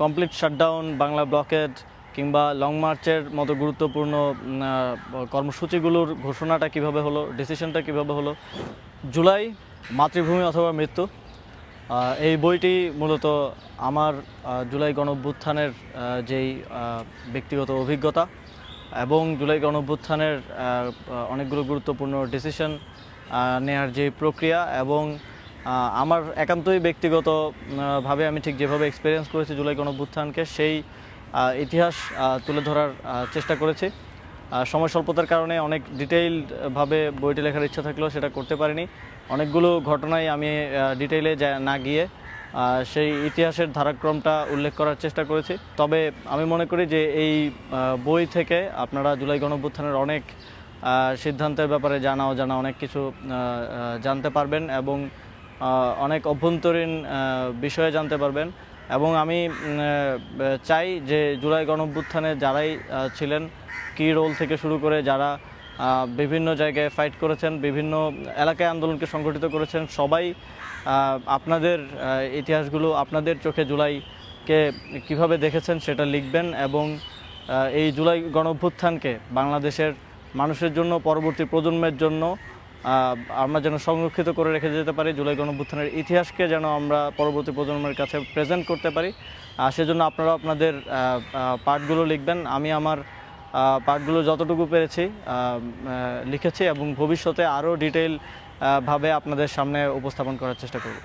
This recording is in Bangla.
কমপ্লিট শাটডাউন, বাংলা ব্লকেড কিংবা লং মার্চের মতো গুরুত্বপূর্ণ কর্মসূচিগুলোর ঘোষণাটা কিভাবে হলো, ডিসিশনটা কিভাবে হলো। জুলাই, মাতৃভূমি অথবা মৃত্যু, এই বইটি মূলত আমার জুলাই গণঅভ্যুত্থানের যেই ব্যক্তিগত অভিজ্ঞতা এবং জুলাই গণঅভ্যুত্থানের অনেকগুলো গুরুত্বপূর্ণ ডিসিশন নেয়ার যে প্রক্রিয়া এবং আমার একান্তই ব্যক্তিগতভাবে আমি ঠিক যেভাবে এক্সপিরিয়েন্স করেছি জুলাই গণঅভ্যুত্থানকে সেই ইতিহাস তুলে ধরার চেষ্টা করেছি। সময় স্বল্পতার কারণে অনেক ডিটেইলডভাবে বইটি লেখার ইচ্ছা থাকলেও সেটা করতে পারিনি। অনেকগুলো ঘটনায় আমি ডিটেইলে না গিয়ে সেই ইতিহাসের ধারাক্রমটা উল্লেখ করার চেষ্টা করেছি। তবে আমি মনে করি যে এই বই থেকে আপনারা জুলাই গণঅভ্যুত্থানের অনেক সিদ্ধান্তের ব্যাপারে জানা অজানা অনেক কিছু জানতে পারবেন এবং অনেক অভ্যন্তরীণ বিষয়ে জানতে পারবেন। এবং আমি চাই যে জুলাই গণঅভ্যুত্থানে যারাই ছিলেন, কি রোল থেকে শুরু করে যারা বিভিন্ন জায়গায় ফাইট করেছেন, বিভিন্ন এলাকায় আন্দোলনকে সংগঠিত করেছেন, সবাই আপনাদের ইতিহাসগুলো আপনাদের চোখে জুলাইকে কিভাবে দেখেছেন সেটা লিখবেন এবং এই জুলাই গণঅভ্যুত্থানকে বাংলাদেশের মানুষের জন্য, পরবর্তী প্রজন্মের জন্য আমরা যেন সংরক্ষিত করে রেখে যেতে পারি। জুলাই গণঅভ্যুত্থানের ইতিহাসকে যেন আমরা পরবর্তী প্রজন্মের কাছে প্রেজেন্ট করতে পারি। সেজন্য আপনারা আপনাদের পার্টগুলো লিখবেন। আমি আমার পার্টগুলো যতটুকু পেরেছি লিখেছি এবং ভবিষ্যতে আরও ডিটেইল ভাবে আপনাদের সামনে উপস্থাপন করার চেষ্টা করব।